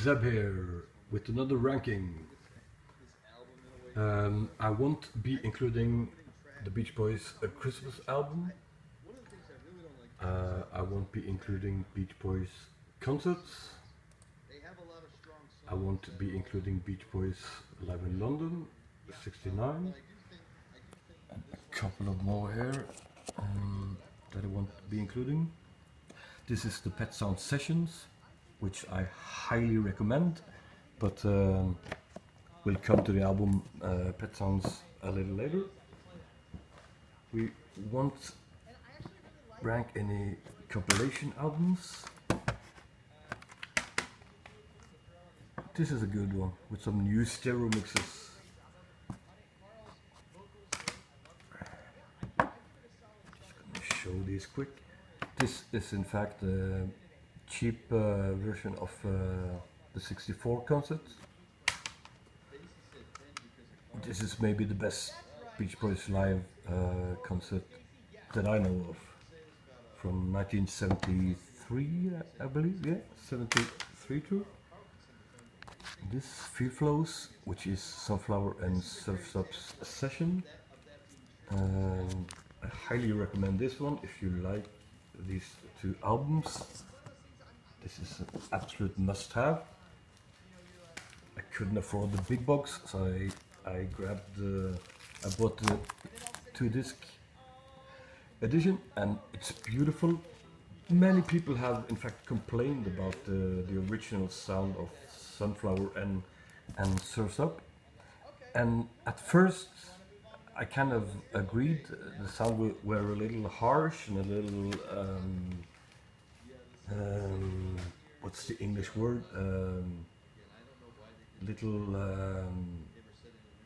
Zeb here with another ranking. I won't be including the Beach Boys' Christmas album. I won't be including Beach Boys concerts. I won't be including Beach Boys Live in London, 69. And a couple of more here that I won't be including. This is the Pet Sound Sessions, which I highly recommend, but we'll come to the album Pet Sounds a little later. We won't rank any compilation albums. This is a good one with some new stereo mixes. Just gonna show these quick. This is in fact a cheap version of the 64 concert. This is maybe the best Beach Boys live concert that I know of, from 1973, I believe, yeah, 73 too. This Feel Flows, which is Sunflower and Surf's Up's session. I highly recommend this one if you like these two albums. This is an absolute must-have. I couldn't afford the big box, so I bought the 2-disc edition, and it's beautiful. Many people have in fact complained about the original sound of Sunflower and Surf's Up, and at first I kind of agreed. The sound were a little harsh and a little what's the English word? Little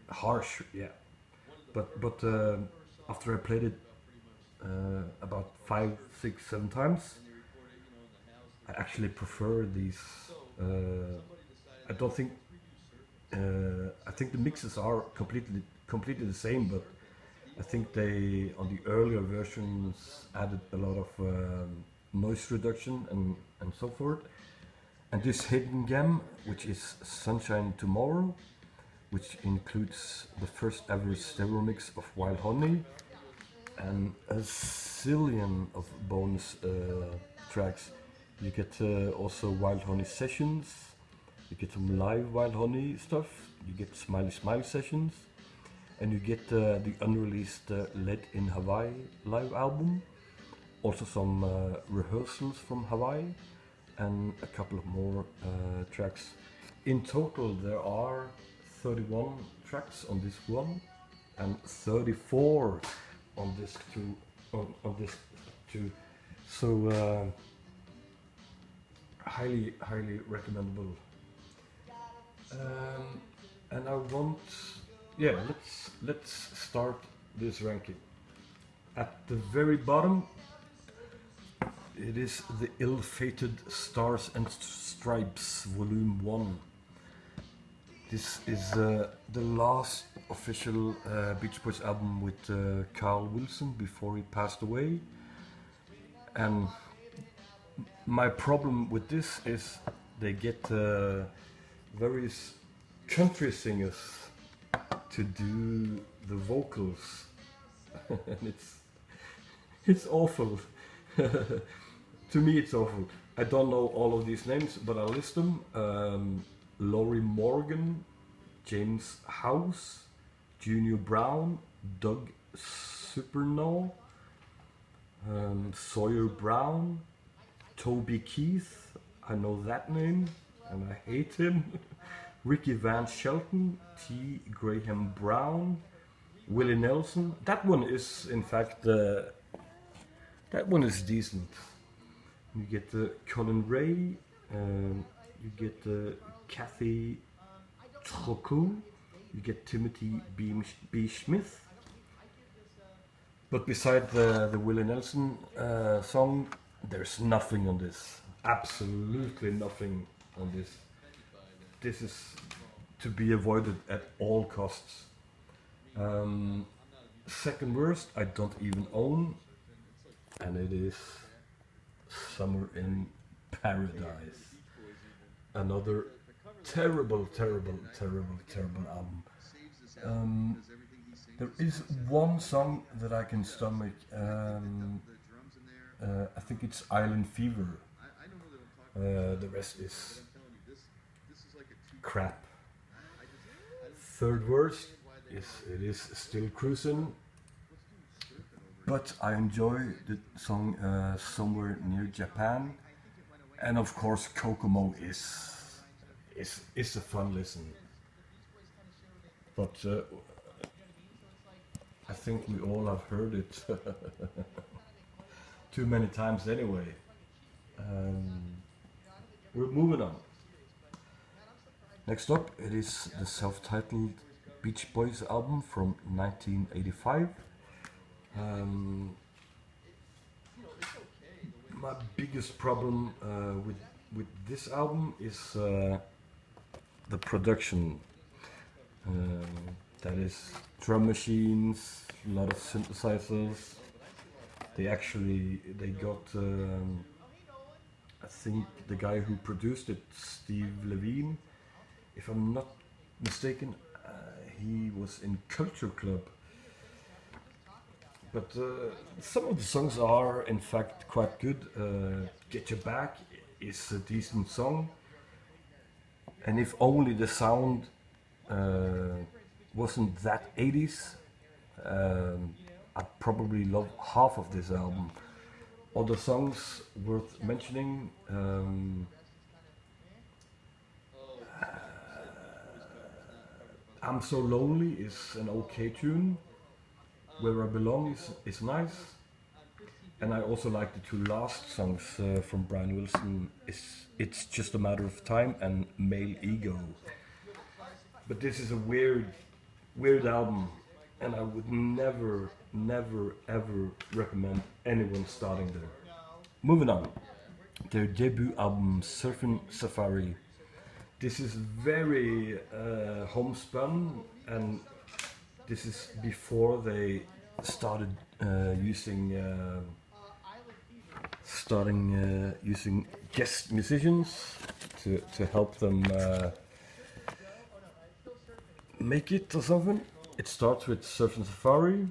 harsh, yeah. But after I played it about 5, 6, 7 times, I actually prefer these. I don't think. I think the mixes are completely the same, but I think they on the earlier versions added a lot of noise reduction and so forth. And this hidden gem, which is Sunshine Tomorrow, which includes the first ever stereo mix of Wild Honey and a zillion of bonus tracks. You get also Wild Honey sessions, you get some live Wild Honey stuff, you get Smiley Smile sessions, and you get the unreleased Lead in Hawaii live album, also some rehearsals from Hawaii, and a couple of more tracks. In total there are 31 tracks on disc 1 and 34 on disc 2. On disc 2. So highly recommendable. And I want, yeah, let's start this ranking. At the very bottom, it is the Ill-Fated Stars and Stripes Volume 1. This is the last official Beach Boys album with Carl Wilson before he passed away. And my problem with this is they get various country singers to do the vocals, and it's awful. To me it's awful. I don't know all of these names, but I'll list them. Laurie Morgan, James House, Junior Brown, Doug Supernaw, Sawyer Brown, Toby Keith, I know that name and I hate him. Ricky Van Shelton, T. Graham Brown, Willie Nelson. That one is in fact that one is decent. You get Colin Ray, you get Kathy Troku, you get Timothy B. Smith. But beside the Willie Nelson song, there's nothing on this. Absolutely nothing on this. This is to be avoided at all costs. Second worst, I don't even own, and it is Summer in Paradise. Another terrible, terrible, terrible, terrible album. Um, there is one song that I can stomach. I think it's Island Fever. The rest is crap. Third worst is it is Still Cruising, but I enjoy the song Somewhere Near Japan, and of course Kokomo is a fun listen. But I think we all have heard it too many times anyway. Um, we're moving on. Next up, it is the self-titled Beach Boys album from 1985. Um, my biggest problem with this album is the production. That is drum machines, a lot of synthesizers. They got I think the guy who produced it, Steve Levine, if I'm not mistaken, he was in Culture Club. But some of the songs are in fact quite good. Get Your Back is a decent song, and if only the sound wasn't that 80s, I'd probably love half of this album. Other songs worth mentioning, I'm So Lonely is an okay tune. Where I Belong is nice. And I also like the two last songs from Brian Wilson. It's Just a Matter of Time and Male Ego. But this is a weird album, and I would never, ever recommend anyone starting there. Moving on, their debut album Surfin' Safari. This is very homespun, and this is before they started using guest musicians to help them make it or something. It starts with Surfin' Safari,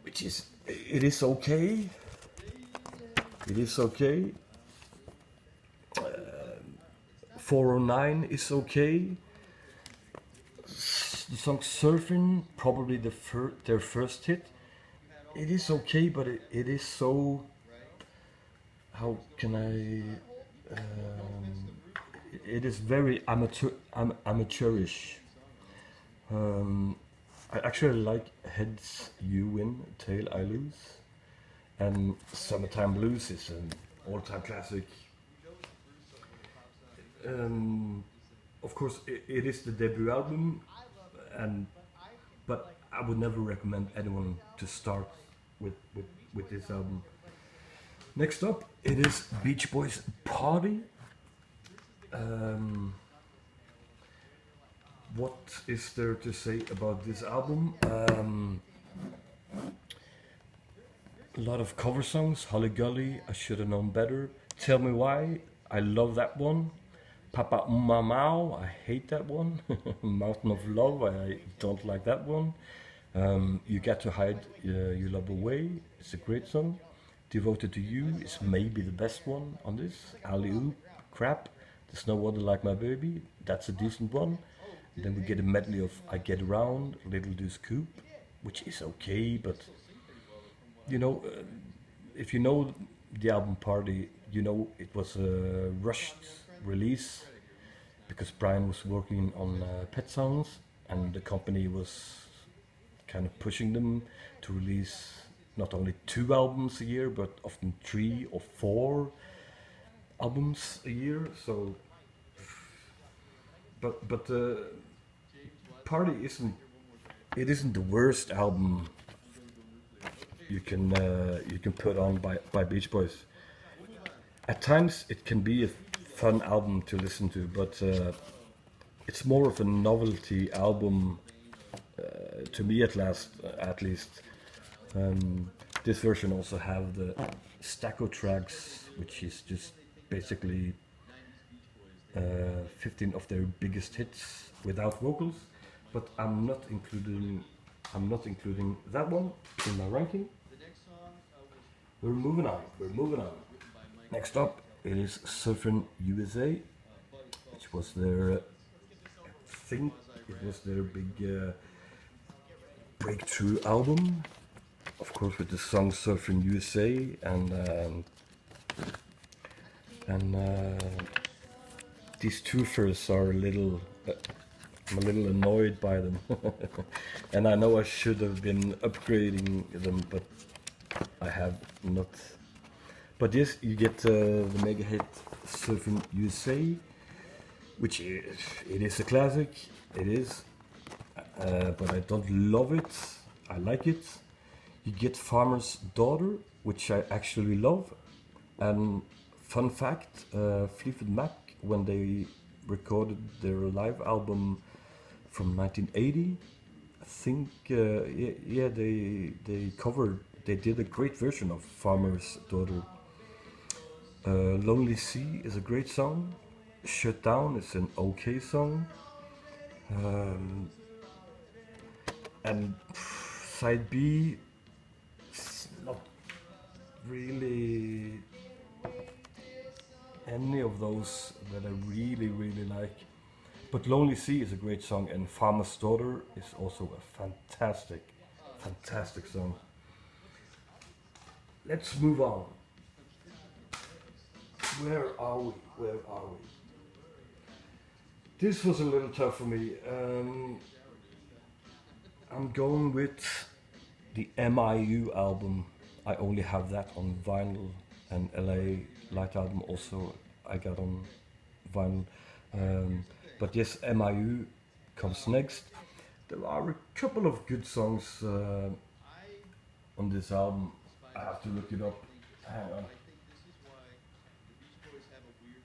which is it is okay. It is okay. 409 is okay. The song Surfing, probably their first hit. It is okay, but it is so. How can I? It is very amateurish. I actually like Heads You Win, Tail I Lose, and Summertime Blues is an all-time classic. Of course, it is the debut album, but I would never recommend anyone to start with this album. Next up, it is Beach Boys Party. What is there to say about this album? A lot of cover songs. Holly Gully, I Should Have Known Better. Tell Me Why, I love that one. Papa Mamau, I hate that one. Mountain of Love, I don't like that one. You Got to Hide Your Love Away, it's a great song. Devoted to You is maybe the best one on this. Alley Oop, Crap, There's No Other Like My Baby, that's a decent one. Then we get a medley of I Get Around, Little Deuce Coupe, which is okay, but you know, if you know the album Party, you know it was a rushed release because Brian was working on Pet Sounds and the company was kind of pushing them to release not only 2 albums a year but often 3 or 4 albums a year. So but Party isn't the worst album you can put on by Beach Boys. At times it can be a fun album to listen to, but it's more of a novelty album to me at least. This version also have the Stacko tracks, which is just basically 15 of their biggest hits without vocals, but I'm not including that one in my ranking. We're moving on. We're moving on. Next up, it is Surfing USA, which was their, I think it was their big breakthrough album. Of course, with the song Surfing USA, and these truthers are a little. I'm a little annoyed by them, and I know I should have been upgrading them, but I have not. But yes, you get the mega hit Surfing USA, which is, it is a classic. It is, but I don't love it. I like it. You get Farmer's Daughter, which I actually love. And fun fact, Fleetwood Mac, when they recorded their live album from 1980, I think, yeah, they did a great version of Farmer's Daughter. Lonely Sea is a great song. Shut Down is an okay song. Um, and side B, it's not really any of those that I really, really like. But Lonely Sea is a great song, and Farmer's Daughter is also a fantastic, fantastic song. Let's move on. Where are we? Where are we? This was a little tough for me. I'm going with the MIU album. I only have that on vinyl, and LA Light album also I got on vinyl. But yes, MIU comes next. There are a couple of good songs on this album. I have to look it up. Hang on.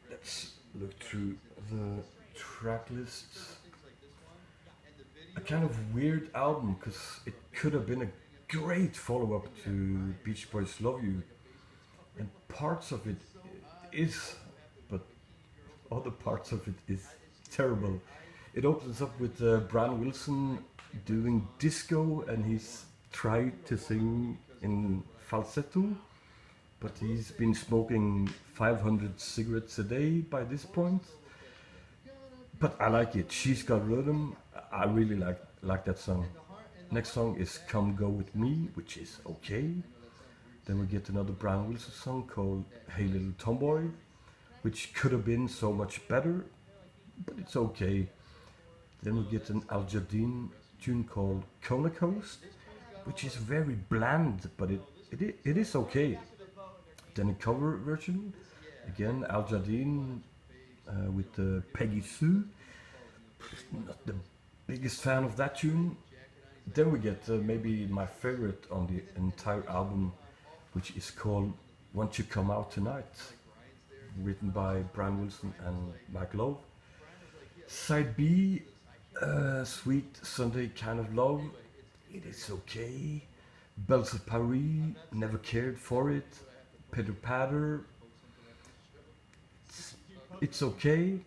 Let's look through the track lists. A kind of weird album because it could have been a great follow-up to Beach Boys' Love You, and parts of it is, but other parts of it is terrible. It opens up with Brian Wilson doing disco, and he's tried to sing in falsetto, but he's been smoking 500 cigarettes a day by this point. But I like it. She's Got Rhythm. I really like that song. Next song is Come Go With Me, which is okay. Then we get another Brian Wilson song called Hey Little Tomboy, which could have been so much better, but it's okay. Then we get an Al Jardine tune called Kona Coast, which is very bland, but it is okay. Then a cover version, again Al Jardine with Peggy Sue. Not the biggest fan of that tune. Then we get maybe my favorite on the entire album, which is called Won't You Come Out Tonight, written by Brian Wilson and Mike Love. Side B, Sweet Sunday Kind of Love, it is okay. Bells of Paris, never cared for it. Pitter Patter, it's okay.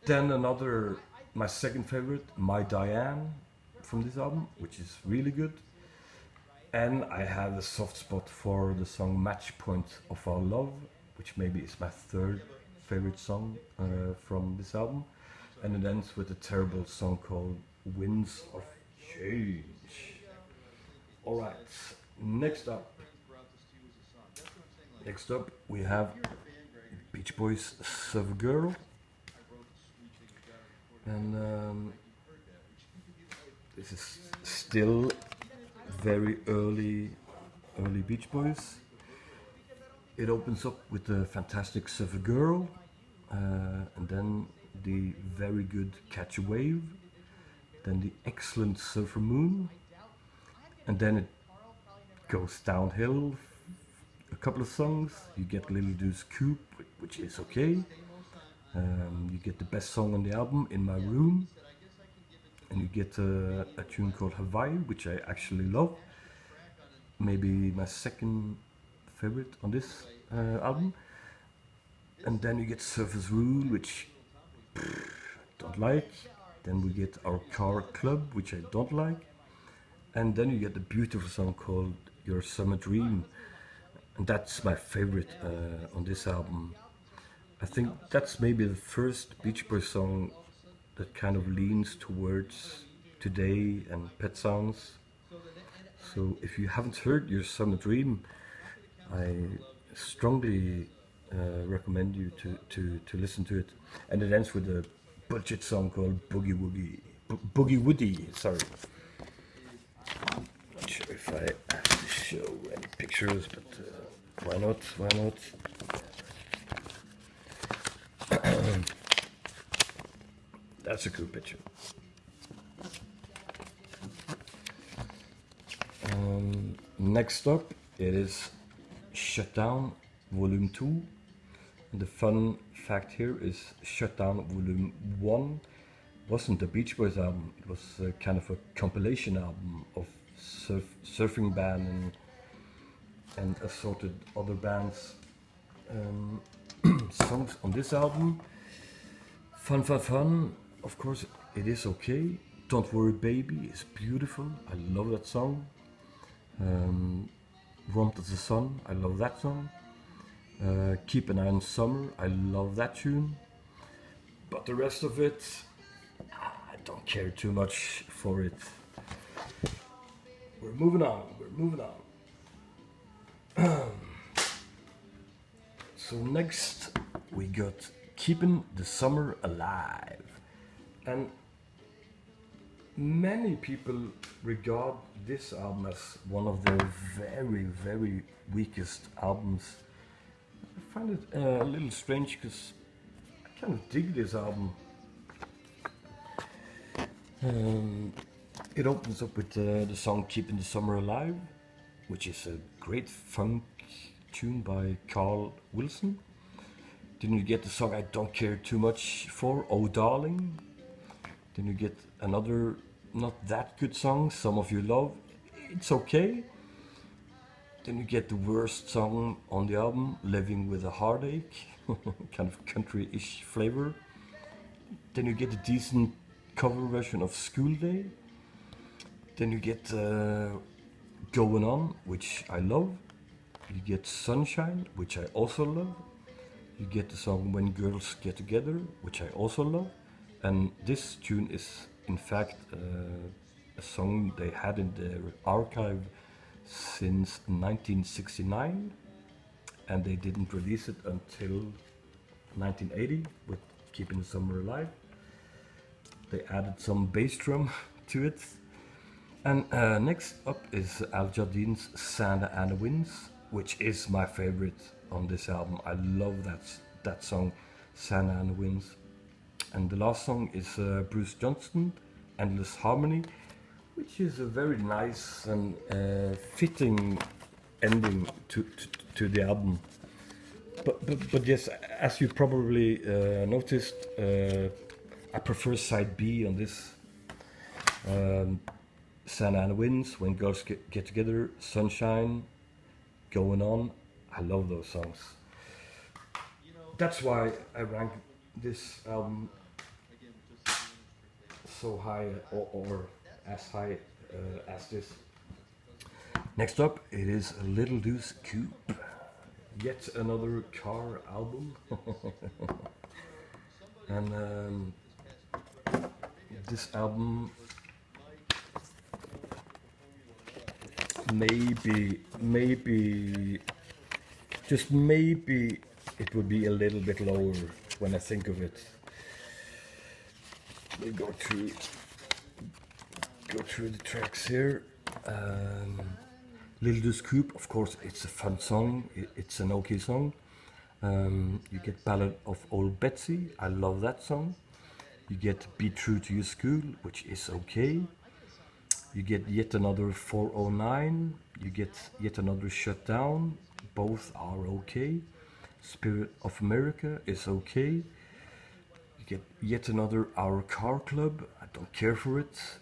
Then another, my second favorite, My Diane, from this album, which is really good. And I have a soft spot for the song Match Point of Our Love, which maybe is my third favorite song from this album. And it ends with a terrible song called Winds of Change. Alright, next up. Next up we have Beach Boys' Surfer Girl. And this is still very early Beach Boys. It opens up with the fantastic Surfer Girl, and then the very good Catch a Wave, then the excellent Surfer Moon, and then it goes downhill. A couple of songs, you get Little Deuce Coupe, which is okay. You get the best song on the album, In My Room, and you get a tune called Hawaii, which I actually love. Maybe my second favorite on this album. And then you get Surface Rule, which don't like. Then we get Our Car Club, which I don't like. And then you get the beautiful song called Your Summer Dream. And that's my favorite on this album. I think that's maybe the first Beach Boys song that kind of leans towards today and Pet Sounds. So if you haven't heard Your Summer Dream, I strongly recommend you to listen to it. And it ends with a budget song called Boogie Woogie. Boogie Woody, sorry. Not sure if I have to show any pictures, but why not? Why not? That's a cool picture. Next up, it is Shutdown Volume 2. And the fun fact here is Shutdown Volume 1 wasn't a Beach Boys album, it was kind of a compilation album of surfing band and assorted other bands. Songs on this album, Fun Fun Fun, of course it is okay. Don't Worry Baby is beautiful, I love that song. Warmth of the Sun, I love that song. Keep an Eye on Summer, I love that tune. But the rest of it, I don't care too much for it. We're moving on. So next we got Keeping the Summer Alive. And many people regard this album as one of their very, very weakest albums. I find it a little strange because I kind of dig this album. It opens up with the song Keeping the Summer Alive, which is a great funk tune by Carl Wilson. Then you get the song I Don't Care Too Much For, Oh Darling. Then you get another not that good song, Some of You Love. It's okay. Then you get the worst song on the album, Living with a Heartache, kind of country-ish flavor. Then you get a decent cover version of School Day. Then you get Going On, which I love. You get Sunshine, which I also love. You get the song When Girls Get Together, which I also love. And this tune is in fact a song they had in their archive since 1969, and they didn't release it until 1980 with Keeping the Summer Alive. They added some bass drum to it. And next up is Al Jardine's Santa Ana Winds, which is my favorite on this album. I love that song, Santa Ana Winds. And the last song is Bruce Johnston, Endless Harmony, which is a very nice and fitting ending to the album. But yes, as you probably noticed, I prefer side B on this. Santa Ana Winds, When Girls Get Together, Sunshine, Going On. I love those songs. That's why I rank this album so high or as high as this. Next up, it is Little Deuce Coupe. Yet another car album. And this album maybe just maybe it would be a little bit lower when I think of it. We go through the tracks here. Little Deuce Coupe, of course, it's a fun song. It's an okay song. You get Ballad of Old Betsy. I love that song. You get Be True to Your School, which is okay. You get Yet Another 409. You get Yet Another Shut Down. Both are okay. Spirit of America is okay. You get Yet Another Our Car Club. I don't care for it.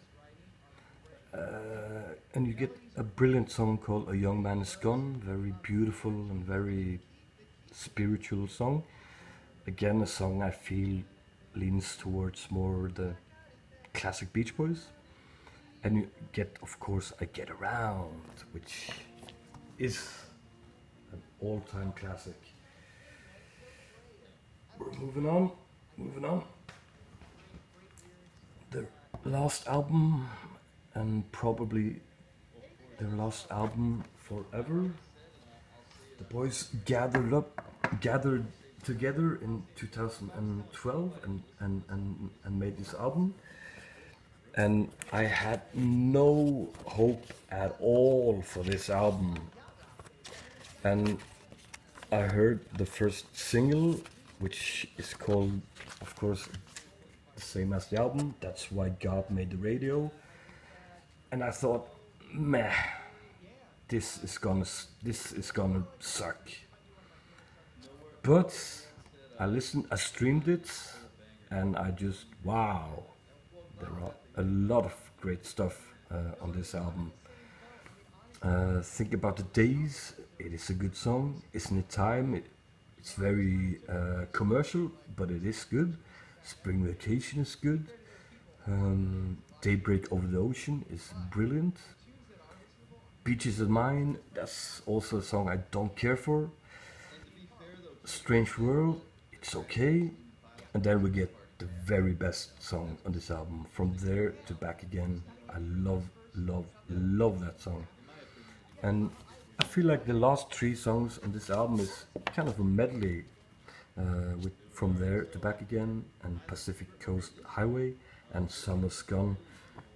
And you get a brilliant song called A Young Man Is Gone. Very beautiful and very spiritual song. Again, a song I feel leans towards more the classic Beach Boys. And you get, of course, I Get Around, which is an all-time classic. We're moving on, moving on. Their last album, and probably their last album forever. The boys gathered together in 2012 and made this album. And I had no hope at all for this album. And I heard the first single, which is called, of course, the same as the album. That's Why God Made the Radio. And I thought, meh, this is gonna suck. But I listened, I streamed it, and I just wow, there are a lot of great stuff on this album. Think About the Days. It is a good song. Isn't It Time? It's very commercial, but it is good. Spring Vacation is good. Daybreak Over the Ocean is brilliant. Beaches of Mine, that's also a song I don't care for. Strange World, it's okay. And then we get the very best song on this album, From There to Back Again. I love that song. And I feel like the last three songs on this album is kind of a medley with From There to Back Again and Pacific Coast Highway and Summer's Gone.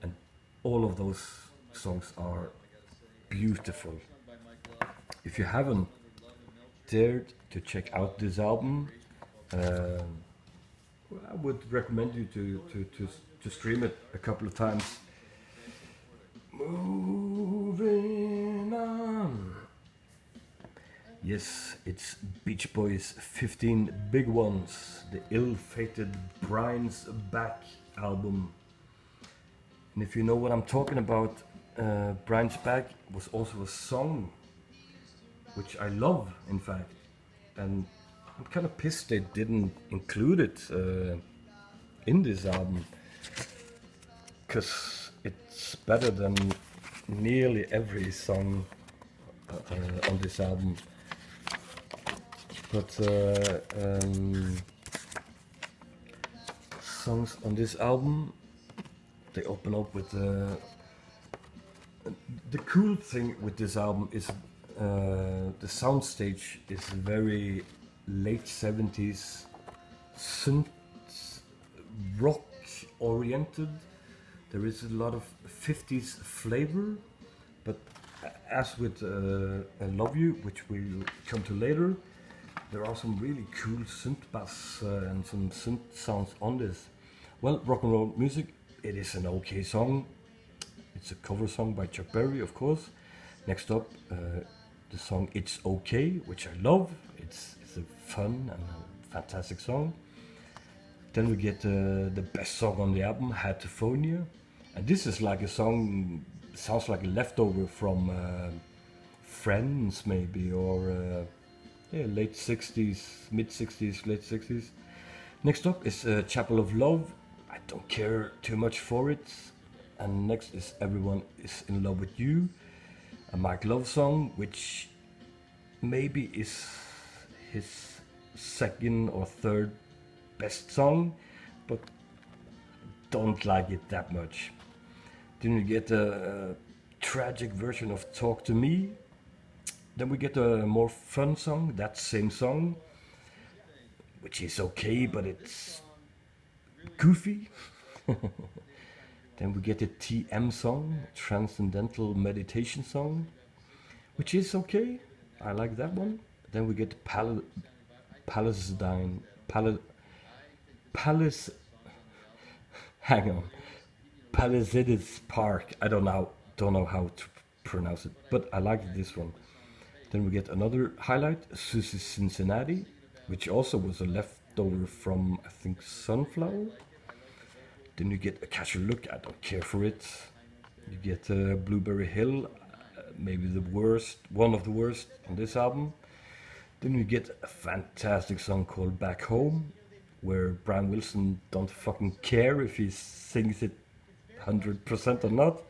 And all of those songs are beautiful. If you haven't dared to check out this album, I would recommend you to stream it a couple of times. Moving on. Yes, it's Beach Boys' 15 Big Ones, the ill-fated Brian's Back album. And if you know what I'm talking about, Brian's Back was also a song which I love, in fact. And I'm kind of pissed they didn't include it in this album, because it's better than nearly every song on this album. But songs on this album, they open up with the cool thing with this album is the soundstage is very late 70s synth rock oriented. There is a lot of 50s flavor, but as with I Love You, which we'll come to later, there are some really cool synth bass and some synth sounds on this. Well, Rock and Roll Music, it is an okay song. It's a cover song by Chuck Berry, of course. Next up, the song It's Okay, which I love. It's a fun and a fantastic song. Then we get the best song on the album, Hatophonia. And this is like a song, sounds like a leftover from Friends maybe, or late 60s, mid 60s, late 60s. Next up is Chapel of Love. I don't care too much for it. And next is Everyone Is In Love With You, a Mike Love song, which maybe is his second or third best song, but don't like it that much. Then we get a tragic version of Talk to Me. Then we get a more fun song, that same song, which is okay, but it's goofy. Then we get the TM song, Transcendental Meditation song, which is okay. I like that one. Then we get Palisades Park. I don't know how to pronounce it, but I like this one. Then we get another highlight, Susie Cincinnati, which also was a leftover from, I think, Sunflower. Then you get A Casual Look, I don't care for it. You get Blueberry Hill, maybe the worst, one of the worst on this album. Then you get a fantastic song called Back Home. where Brian Wilson don't fucking care if he sings it 100% or not.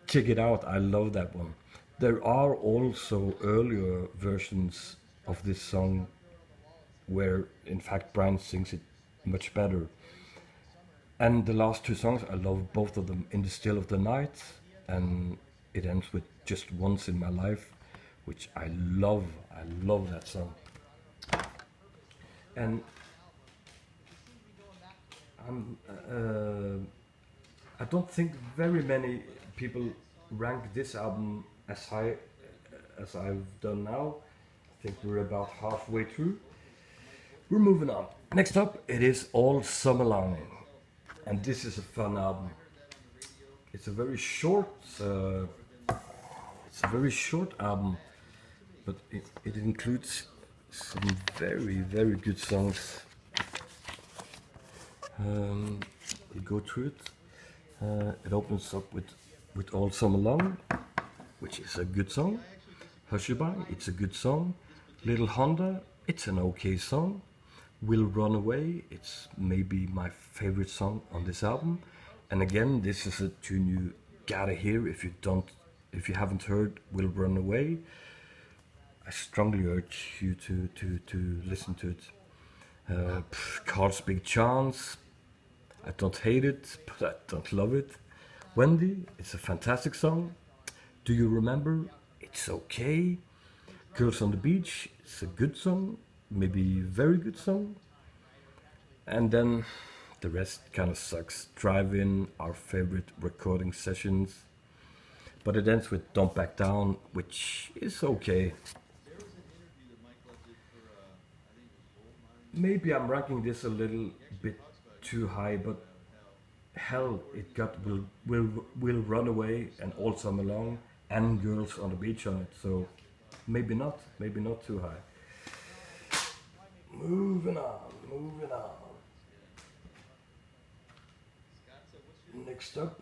Check it out. I love that one. There are also earlier versions of this song where, in fact, Brian sings it much better. And the last two songs, I love both of them. In the Still of the Night, and it ends with Just Once in My Life, which I love. I love that song. And I'm, I don't think very many people rank this album as high as I've done now. I think we're about halfway through. We're moving on. Next up, it is All Summer Long, and this is a fun album. It's a very short. It's a very short album, but it includes some very good songs. You go through it. It opens up with All Summer Long, which is a good song. Hushabye, it's a good song. Little Honda, it's an okay song. Will Run Away, it's maybe my favorite song on this album. And again, this is a tune you gotta hear if you haven't heard Will Run Away. I strongly urge you to listen to it. Carl's Big Chance, I don't hate it, but I don't love it. Wendy, it's a fantastic song. Do You Remember? It's okay. Girls on the Beach, it's a good song, maybe very good song. And then the rest kind of sucks. Drive In, our favorite recording sessions. But it ends with Don't Back Down, which is okay. Maybe I'm ranking this a little bit too high, but hell, it got Will Run Away and All Summer Long and Girls on the Beach on it, so maybe not too high. Moving on. Next up,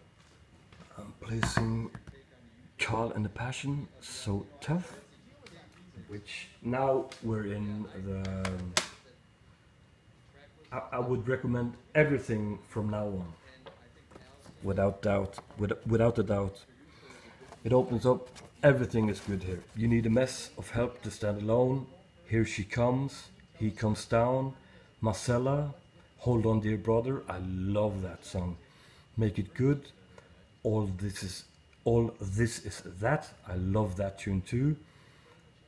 I'm placing Carl and the Passion, So Tough, which now we're in the. I would recommend everything from now on, without doubt, without a doubt. It opens up, everything is good here. You need a mess of help to stand alone. Here she comes, he comes down. Marcella, Hold On Dear Brother, I love that song. Make It Good, All This Is That, I love that tune too.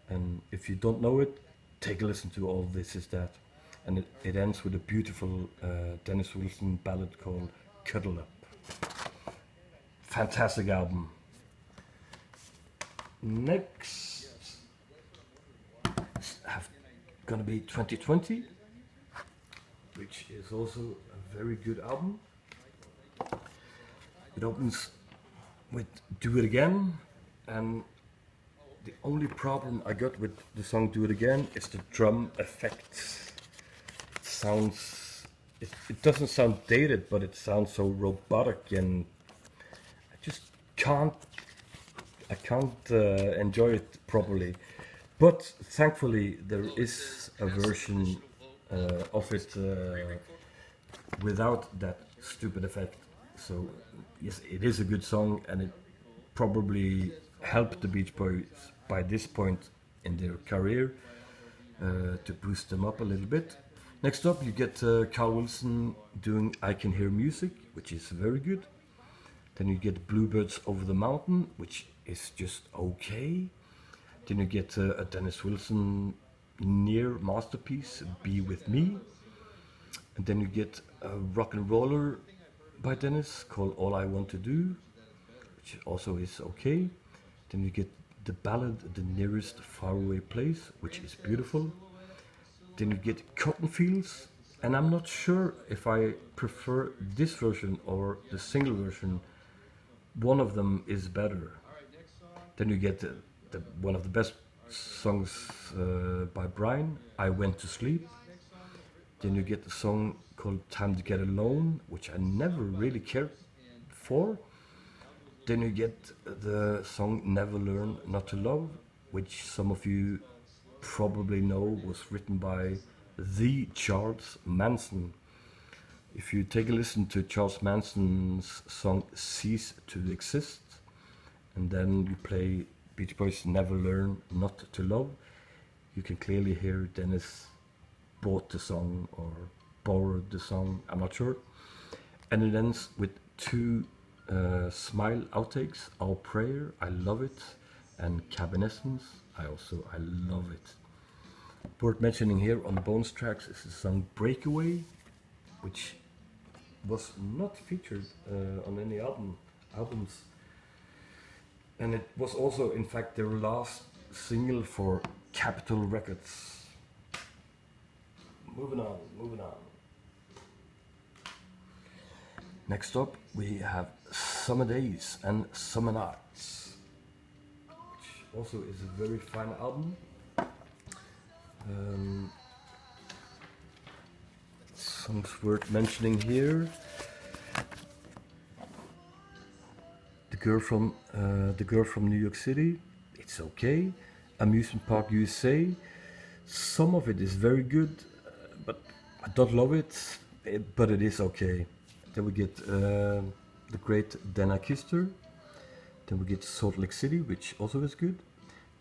And if you don't know it, take a listen to All This Is That. And it ends with a beautiful Dennis Wilson ballad called Cuddle Up. Fantastic album. Next have gonna be 2020, which is also a very good album. It opens with Do It Again, and the only problem I got with the song Do It Again is the drum effects. It doesn't sound dated, but it sounds so robotic, and I just can't enjoy it properly. But thankfully there is a version of it without that stupid effect. So yes, it is a good song, and it probably helped the Beach Boys by this point in their career to boost them up a little bit. Next up, you get Carl Wilson doing I Can Hear Music, which is very good. Then you get Bluebirds Over the Mountain, which is just okay. Then you get a Dennis Wilson near masterpiece, Be With Me. And then you get a rock and roller by Dennis called All I Want to Do, which also is okay. Then you get the ballad The Nearest Faraway Place, which is beautiful. Then you get Cotton Fields, and I'm not sure if I prefer this version or the single version. One of them is better. Then you get one of the best songs by Brian, I Went to Sleep. Then you get the song called Time to Get Alone, which I never really cared for. Then you get the song Never Learn Not to Love, which some of you probably know was written by the Charles Manson. If you take a listen to Charles Manson's song Cease to Exist, and then you play Beach Boys' Never Learn Not to Love, you can clearly hear Dennis bought the song or borrowed the song, I'm not sure. And it ends with two Smile outtakes, Our Prayer, I Love It, and Cabinescence, I love it. Worth mentioning here on the bonus tracks is the song Breakaway, which was not featured on any albums, and it was also in fact their last single for Capitol Records. Moving on. Next up we have Summer Days and Summer Nights, which also is a very fine album. Songs worth mentioning here: the girl from New York City, It's Okay. Amusement Park USA, some of it is very good, but I don't love it, but it is okay. Then we get the great Then I Kissed Her. Then we get Salt Lake City, which also is good.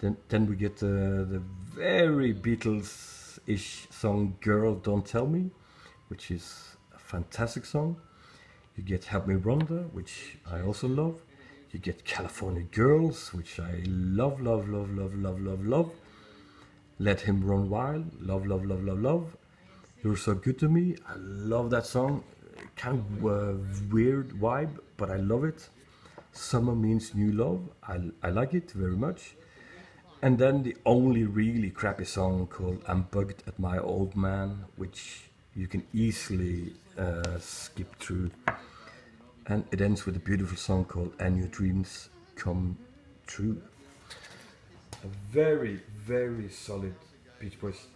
Then we get the very Beatles-ish song Girl Don't Tell Me, which is a fantastic song. You get Help Me Rhonda, which I also love. You get California Girls, which I love. Let Him Run Wild, love. You're So Good to Me, I love that song. Kind of weird vibe, but I love it. Summer Means New Love, I like it very much. And then the only really crappy song called I'm Bugged at My Old Man, which you can easily skip through. And it ends with a beautiful song called And Your Dreams Come True. A very, very solid Beach Boys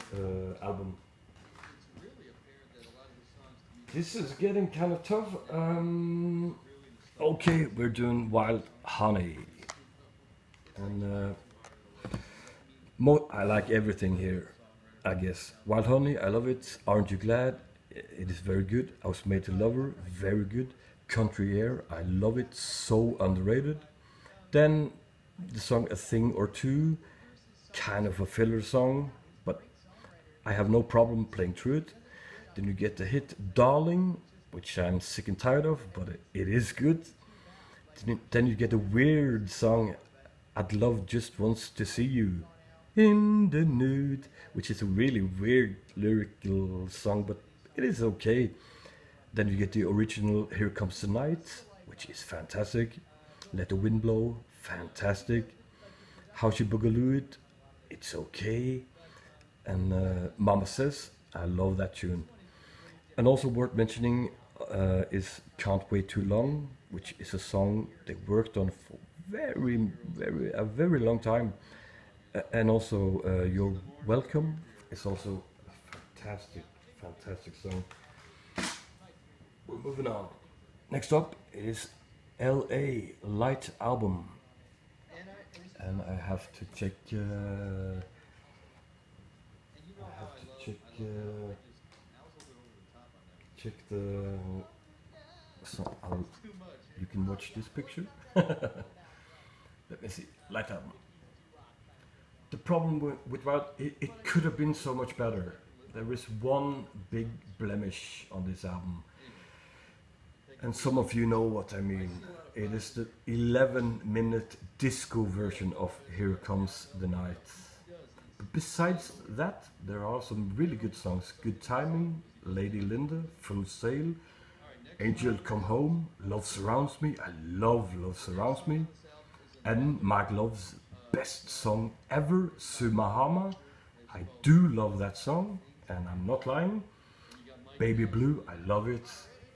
album. This is getting kind of tough. Okay, we're doing Wild Honey. And I like everything here, I guess. Wild Honey, I love it. Aren't You Glad? It is very good. I Was Made to Love Her, very good. Country Air, I love it, so underrated. Then the song A Thing or Two, kind of a filler song, but I have no problem playing through it. Then you get the hit Darling, which I'm sick and tired of, but it is good. Then you get a weird song, I'd Love Just Wants to See You in the Nude, which is a really weird lyrical song, but it is okay. Then you get the original Here Comes the Night, which is fantastic. Let the Wind Blow, fantastic. How She Boogaloo It, it's okay. And Mama Says, I love that tune. And also worth mentioning is Can't Wait Too Long, which is a song they worked on for a very long time. And also You're Welcome is also a fantastic song. We're moving on. Next up is LA Light Album. And I have to check check the so you can watch this picture. Let me see. Light Album. The problem with Wild, it could have been so much better. There is one big blemish on this album. And some of you know what I mean. It is the 11-minute disco version of Here Comes the Night. But besides that, there are some really good songs. Good Timing, Lady Linda, Full Sail, Angel Come Home, Love Surrounds Me. I love Love Surrounds Me. And Mike Love's best song ever, Sumahama. I do love that song, and I'm not lying. Baby Blue, I love it.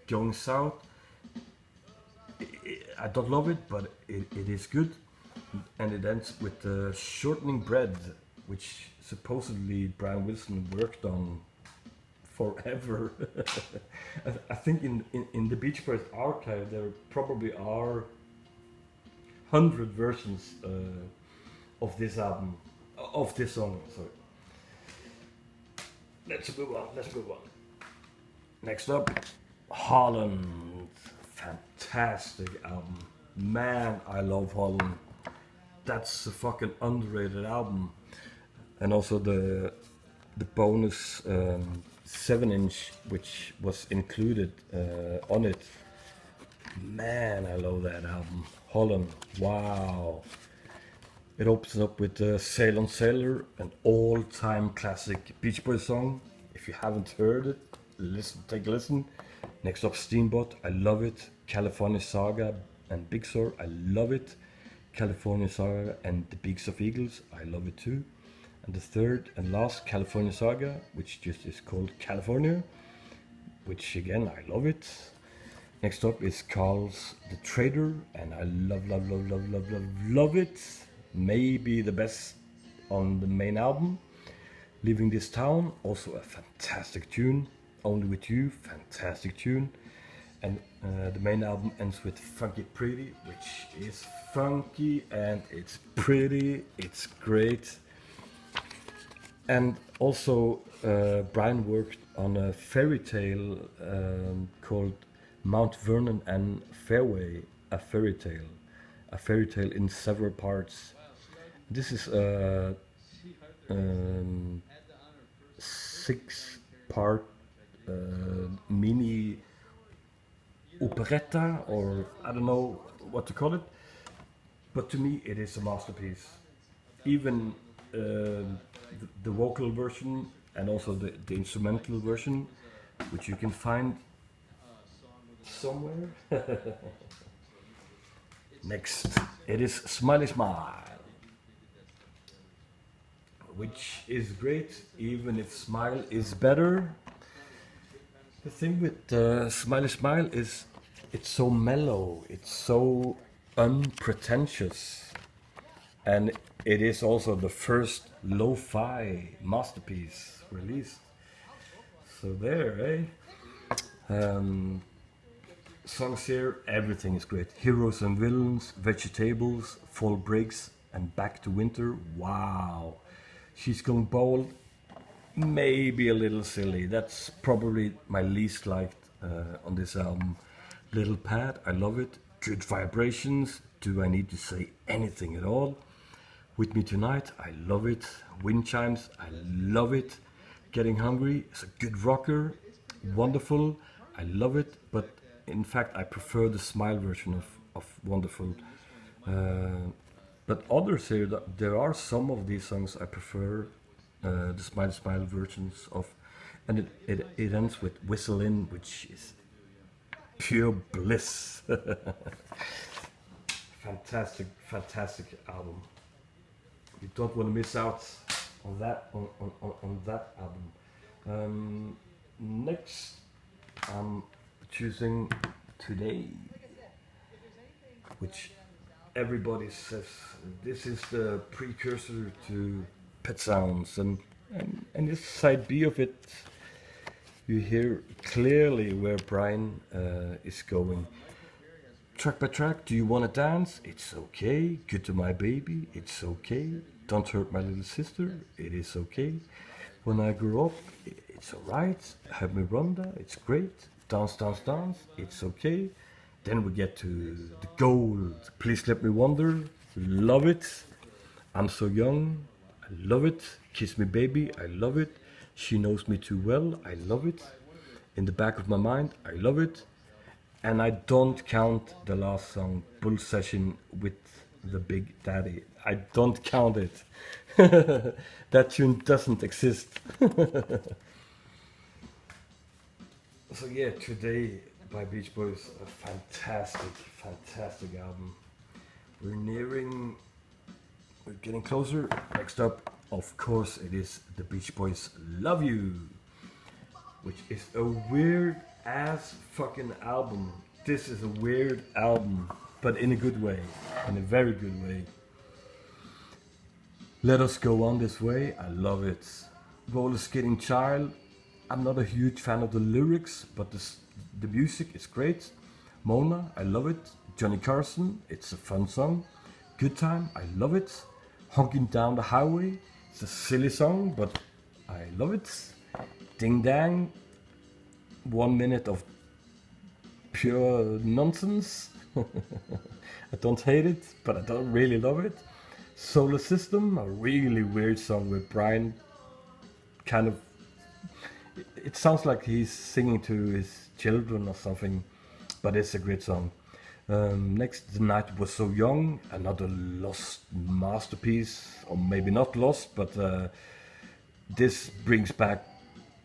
Going South, I don't love it, but it is good. And it ends with Shortening Bread, which supposedly Brian Wilson worked on forever. I think in the Beach Boys archive there probably are 100 versions of this album, of this song, sorry. let's move on. Let's move on. Next up, Holland. Fantastic album. Man, I love Holland. That's a fucking underrated album. And also the bonus 7-inch, which was included on it. Man, I love that album. Holland. Wow. It opens up with Sail on Sailor, an all-time classic Beach Boys song. If you haven't heard it, listen, take a listen. Next up, Steamboat, I love it. California Saga and Big Sur, I love it. California Saga and the Beaks of Eagles, I love it too. And the third and last, California Saga, which just is called California, which again, I love it. Next up is Carl's The Trader, and I love it. Maybe the best on the main album. Leaving This Town, also a fantastic tune. Only With You, fantastic tune. And the main album ends with Funky Pretty, which is funky and it's pretty, it's great. And also Brian worked on a fairy tale called Mount Vernon and Fairway, a fairy tale in several parts. This is a 6-part mini operetta, or I don't know what to call it, but to me it is a masterpiece. Even the vocal version and also the instrumental version, which you can find somewhere. Next, it is Smiley Smile, which is great, even if Smile is better. The thing with Smiley Smile is it's so mellow, it's so unpretentious, and it is also the first lo-fi masterpiece released. So there, songs here, everything is great. Heroes and Villains, Vegetables, Fall Breaks, and Back to Winter. Wow. She's Going Bold, maybe a little silly. That's probably my least liked on this album. Little Pad, I love it. Good Vibrations, Do I Need to Say Anything at All? With Me Tonight, I love it. Wind Chimes, I love it. Getting Hungry is a good rocker. Wonderful, I love it. But in fact, I prefer the Smile version of Wonderful. But others here, there are some of these songs I prefer the Smile versions of. And it ends with Whistle In, which is pure bliss. Fantastic album. You don't want to miss out on that album. Next, I'm choosing Today, which everybody says this is the precursor to Pet Sounds, and this side B of it, you hear clearly where Brian is going. Track by track, Do You Wanna Dance? It's okay. Good to My Baby? It's okay. Don't Hurt My Little Sister? It is okay. When I Grew Up? It's alright. Have Me Rhonda? It's great. Dance, Dance, Dance? It's okay. Then we get to the gold. Please Let Me Wonder? Love it. I'm So Young? I love it. Kiss Me Baby? I love it. She Knows Me Too Well? I love it. In the Back of My Mind? I love it. And I don't count the last song, Bull Session with the Big Daddy. I don't count it. That tune doesn't exist. So yeah, Today by Beach Boys, a fantastic album. We're getting closer. Next up, of course, it is the Beach Boys' Love You, which is a weird ass fucking album. This is a weird album, but in a good way, in a very good way. Let Us Go On This Way, I love it. Roller Skating Child, I'm not a huge fan of the lyrics, but the music is great. Mona, I love it. Johnny Carson, it's a fun song. Good Time, I love it. Honking Down the Highway, it's a silly song, but I love it. Ding Dang, 1 minute of pure nonsense. I don't hate it, but I don't really love it. Solar System, a really weird song with Brian. Kind of, it sounds like he's singing to his children or something, but it's a great song. Next, The Night Was So Young, another lost masterpiece, or maybe not lost, but this brings back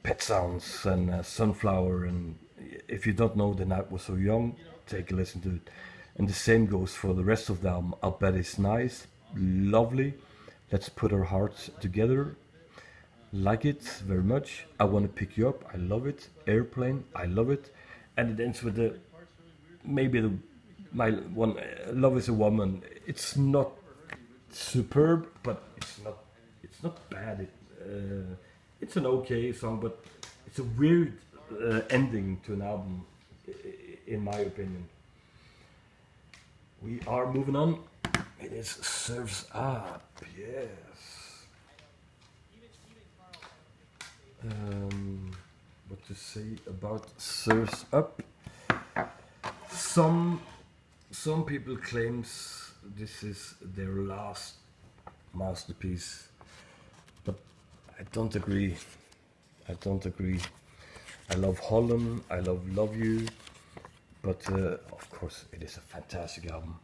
Pet Sounds and Sunflower. And if you don't know The Night Was So Young, take a listen to it. And the same goes for the rest of the album. I'll Bet It's Nice, lovely. Let's Put Our Hearts Together, like it very much. I Want to Pick You Up, I love it. Airplane, I love it. And it ends with the maybe the my one Love Is a Woman. It's not superb, but it's not bad. It's an okay song, but it's a weird ending to an album, in my opinion. We are moving on. It is Surf's Up, yes. What to say about Surf's Up? Some people claims this is their last masterpiece, but I don't agree. I don't agree. I love Holland. I love You, but of course it is a fantastic album.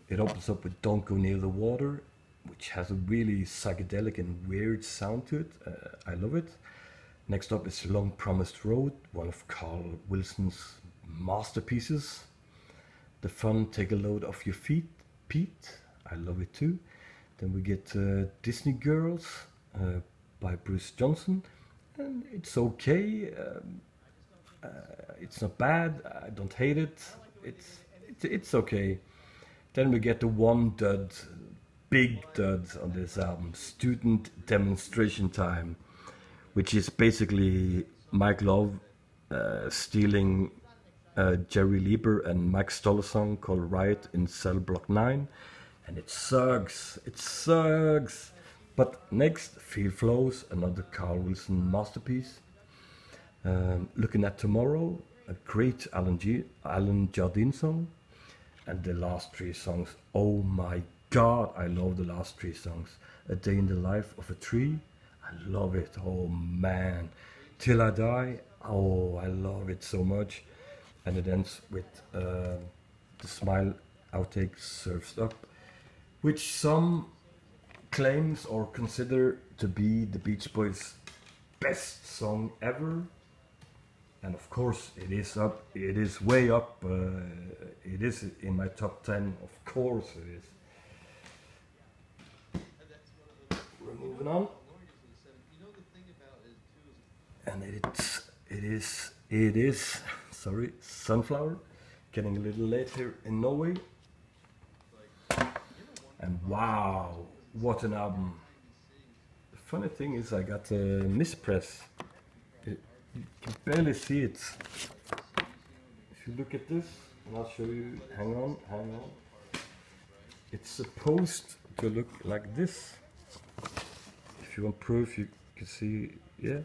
It opens up with Don't Go Near the Water, which has a really psychedelic and weird sound to it. I love it. Next up is Long Promised Road, one of Carl Wilson's masterpieces. The Fun, Take a Load Off Your Feet, Pete. I love it too. Then we get Disney Girls by Bruce Johnson, and it's okay. It's not bad. I don't hate it. It's okay. Then we get the one dud, big dud on this album, Student Demonstration Time, which is basically Mike Love stealing Jerry Lieber and Mike Stoller song called Riot in Cell Block 9. And it sucks. It sucks. But next, Field Flows, another Carl Wilson masterpiece. Looking at Tomorrow, a great Alan Jardine song. And the last three songs, oh my god, I love the last three songs. A Day in the Life of a Tree, I love it, oh man. Till I Die, oh, I love it so much. And it ends with the Smile outtake, Surf's Up, which some claims or consider to be the Beach Boys' best song ever. And of course it is up, it is way up, it is in my top 10, of course it is. We're moving on. And it is, sorry, Sunflower, getting a little late here in Norway. And wow, what an album. The funny thing is I got a mispress. You can barely see it. If you look at this, and I'll show you, hang on. It's supposed to look like this. If you want proof, you can see, yeah.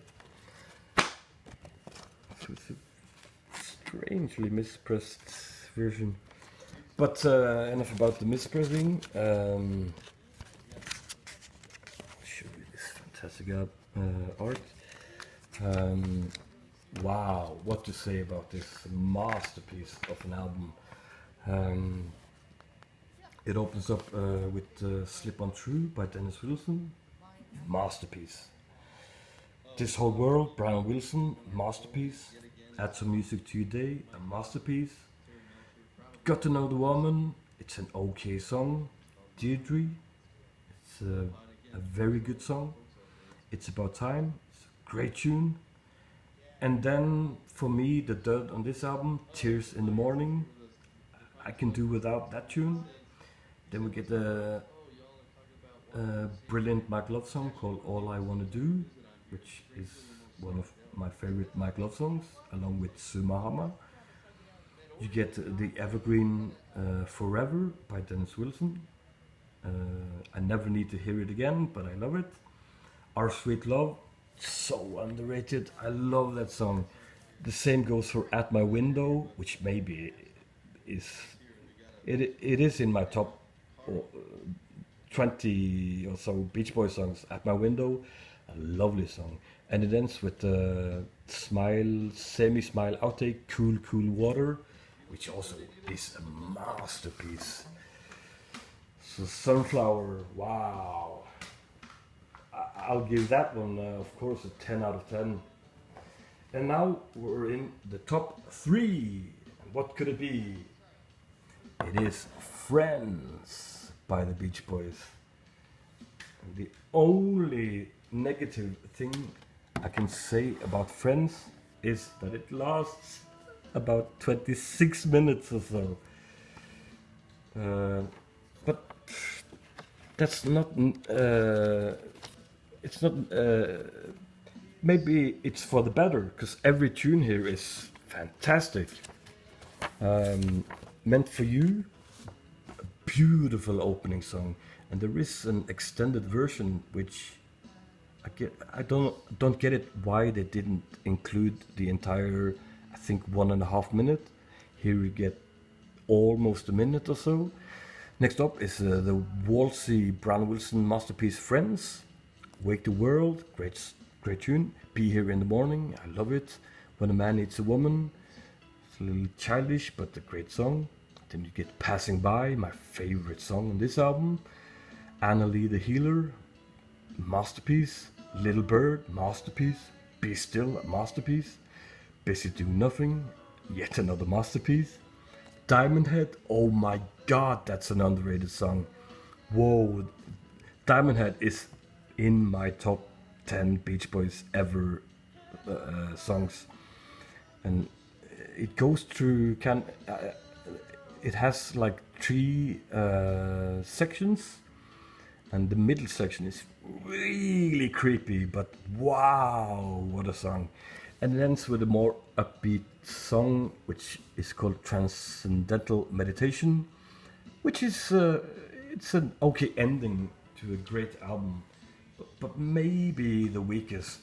So it's a strangely mispressed version. But enough about the mispressing. I'll show you this fantastic art. Wow, what to say about this masterpiece of an album. It opens up with Slip On Through by Dennis Wilson, masterpiece. This Whole World, Brian Wilson, masterpiece. Add Some Music to Your Day, a masterpiece. Got to Know the Woman, it's an okay song. Deirdre, it's a very good song. It's About Time, it's a great tune. And then for me, the dud on this album, Tears in the Morning, I can do without that tune. Then we get a brilliant Mike Love song called All I Wanna Do, which is one of my favorite Mike Love songs, along with Sumahama. You get the evergreen Forever by Dennis Wilson. I never need to hear it again, but I love it. Our Sweet Love, So underrated. I love that song. The same goes for At My Window, which maybe is it is in my top uh, 20 or so Beach Boys songs. At My Window, a lovely song. And it ends with the smile, semi smile outtake, Cool Cool Water, which also is a masterpiece. So Sunflower, wow. I'll give that one, of course, a 10 out of 10. And now we're in the top three. What could it be? It is Friends by the Beach Boys. And the only negative thing I can say about Friends is that it lasts about 26 minutes or so. But that's not. It's not. Maybe it's for the better because every tune here is fantastic. Meant for You, beautiful opening song, and there is an extended version which I don't get it why they didn't include the entire, I think, 1.5 minute. Here we get almost a minute or so. Next up is the waltzy Brian Wilson masterpiece Friends. Wake the World, great tune. Be Here in the Morning, I love it. When a Man Needs a Woman, it's a little childish but a great song. Then you get Passing By, my favorite song on this album. Anna Lee the Healer, masterpiece. Little Bird, masterpiece. Be Still, a masterpiece. Busy Doing Nothing, yet another masterpiece. Diamond Head, oh my god, that's an underrated song. Whoa, Diamond Head is in my top 10 Beach Boys ever songs. And it goes through, it has like three sections, and the middle section is really creepy, but wow, what a song. And it ends with a more upbeat song, which is called Transcendental Meditation, which is it's an okay ending to a great album, but maybe the weakest.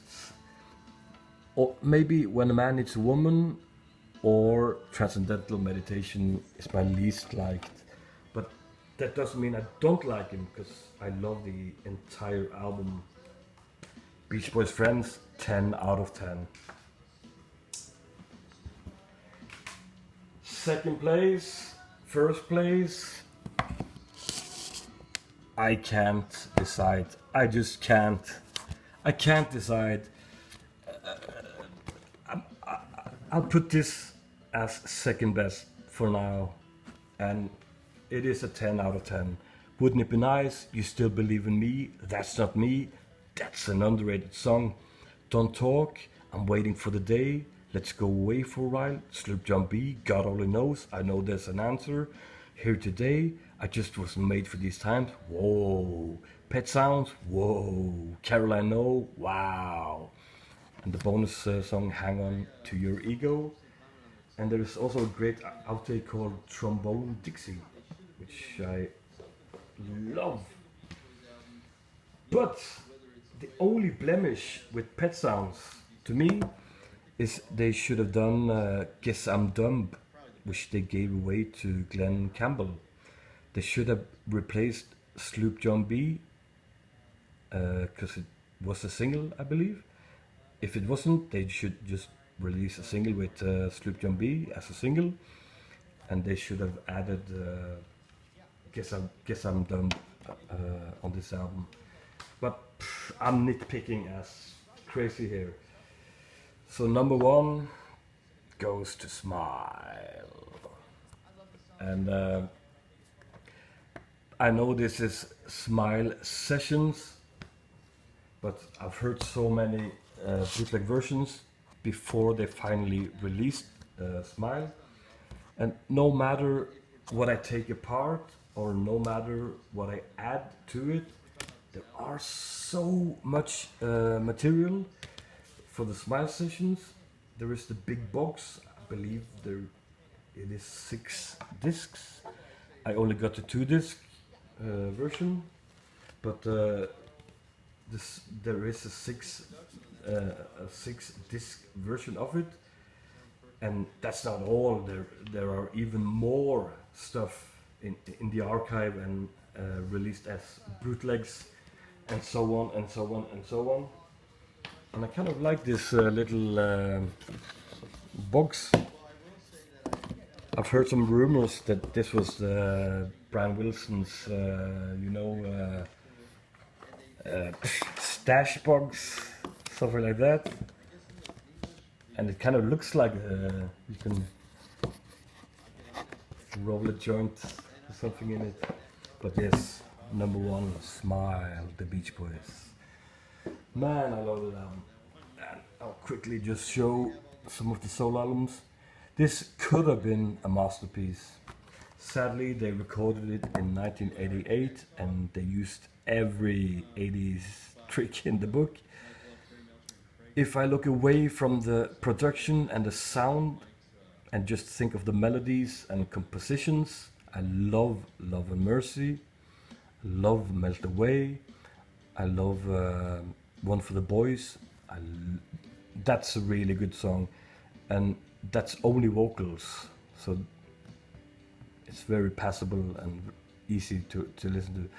Or maybe When a Man Needs a Woman or Transcendental Meditation is my least liked. But that doesn't mean I don't like him, because I love the entire album. Beach Boys Friends, 10 out of 10. Second place, first place, I can't decide. I just can't. I can't decide. I'll put this as second best for now, and it is a 10 out of 10. Wouldn't it be nice? You Still Believe in Me? That's Not Me. That's an underrated song. Don't Talk, I'm Waiting for the Day. Let's Go Away for a While. Sloop John B, God Only Knows. I Know There's an Answer. Here Today, I Just Wasn't Made for These Times. Whoa. Pet Sounds. Whoa. Caroline No. Wow. And the bonus song Hang On to Your Ego. And there is also a great outtake called Trombone Dixie, which I love. But the only blemish with Pet Sounds, to me, is they should have done Guess I'm Dumb, which they gave away to Glenn Campbell. They should have replaced Sloop John B, because it was a single, I believe. If it wasn't, they should just release a single with Sloop John B as a single, and they should have added Guess I'm Dumb on this album. But I'm nitpicking as crazy here. So number one goes to Smile, and I know this is Smile Sessions, but I've heard so many bootleg versions before they finally released Smile. And no matter what I take apart or no matter what I add to it, there are so much material for the Smile Sessions. There is the big box, I believe it is 6 discs. I only got the 2 disc version, but there is a a 6-disc version of it, and that's not all. There are even more stuff in the archive and released as bootlegs, and so on and so on and so on. And I kind of like this little box. I've heard some rumors that this was Brian Wilson's, stash box, something like that. And it kind of looks like you can roll a joint or something in it. But yes, number one, Smile, the Beach Boys. Man, I love that album. And I'll quickly just show some of the solo albums. This could have been a masterpiece. Sadly, they recorded it in 1988 and they used every 80s trick in the book. If I look away from the production and the sound and just think of the melodies and compositions, I love Love and Mercy, love Melt Away, I love One for the Boys. That's a really good song, and that's only vocals, so it's very passable and easy to listen to.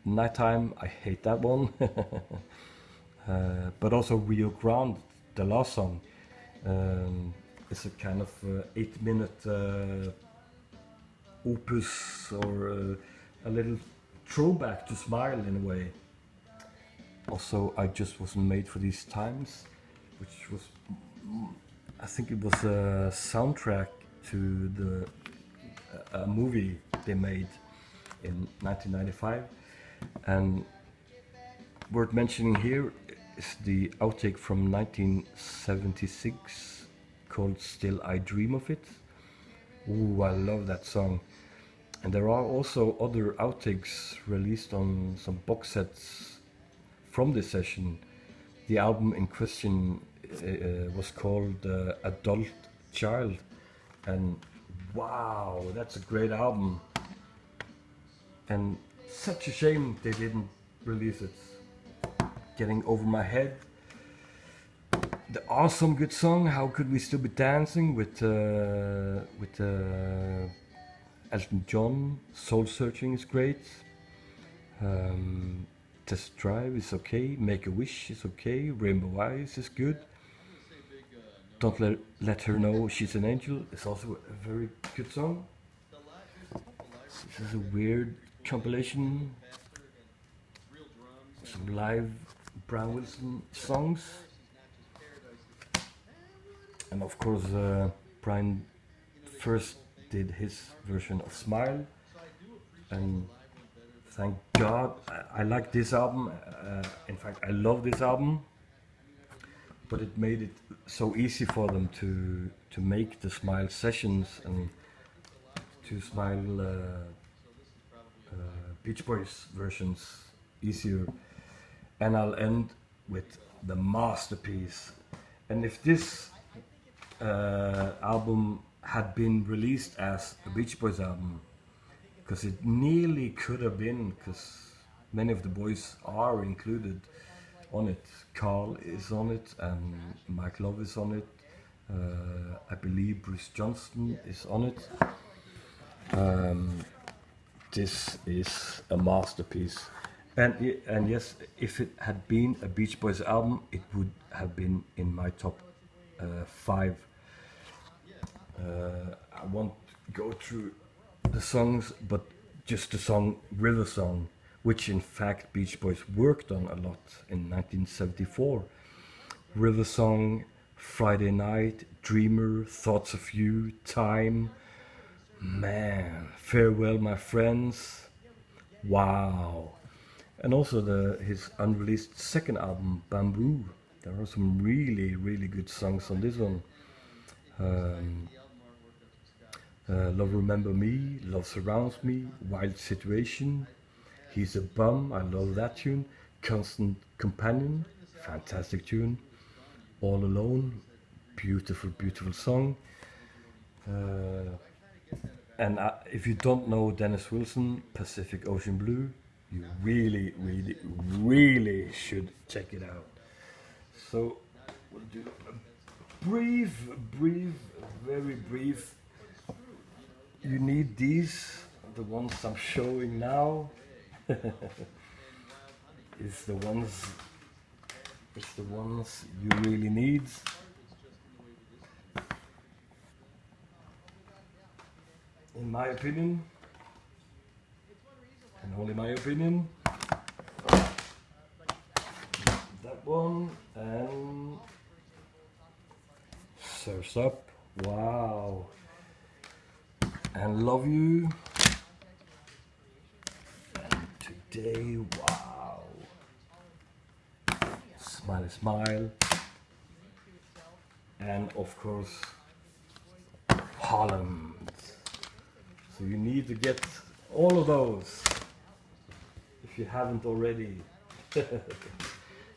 Nighttime, I hate that one. But also Rio Grande, the last song, is a kind of 8-minute opus, or a little throwback to Smile in a way. Also, I Just Wasn't Made for These Times, which was, I think it was a soundtrack to a movie they made in 1995. And worth mentioning here is the outtake from 1976 called Still I Dream of It. Ooh, I love that song. And there are also other outtakes released on some box sets from this session. The album in question was called Adult Child, and wow, that's a great album, and such a shame they didn't release it. Getting Over My Head, the awesome good song How Could We Still Be Dancing with Elton John. Soul Searching is great. Test Drive is okay. Make a Wish is okay. Rainbow Eyes is good. Don't Let Her Know She's an Angel is also a very good song. This is a weird compilation. Some live Brian Wilson songs. And of course, Brian first did his version of Smile. And thank God, I like this album. In fact, I love this album. But it made it so easy for them to make the Smile sessions and to Smile Beach Boys versions easier. And I'll end with the masterpiece. And if this album had been released as a Beach Boys album, because it nearly could have been, because many of the boys are included on it. Carl is on it, and Mike Love is on it. I believe Bruce Johnston is on it. This is a masterpiece. And yes, if it had been a Beach Boys album, it would have been in my top 5. I won't go through the songs, but just the song River Song, which in fact Beach Boys worked on a lot in 1974. River Song, Friday Night, Dreamer, Thoughts of You, Time, man, Farewell My Friends, wow. And also his unreleased second album, Bamboo. There are some really, really good songs on this one. Love Remember Me, Love Surrounds Me, Wild Situation, He's a Bum, I love that tune. Constant Companion, fantastic tune. All Alone, beautiful, beautiful song. And if you don't know Dennis Wilson, Pacific Ocean Blue, you really, really, really should check it out. So we'll do a brief, very brief. You need these, the ones I'm showing now. is the ones you really need. In my opinion, and only my opinion, that one, and Surf's Up, wow, and Love You, and Today, wow, Smiley Smile, and of course Holland. So you need to get all of those if you haven't already.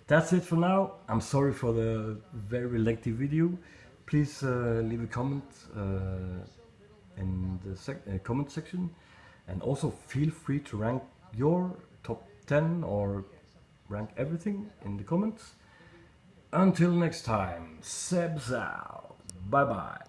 That's it for now. I'm sorry for the very lengthy video. Please leave a comment in the comment section, and also feel free to rank your top 10 or rank everything in the comments. Until next time, Seb's out. Bye bye.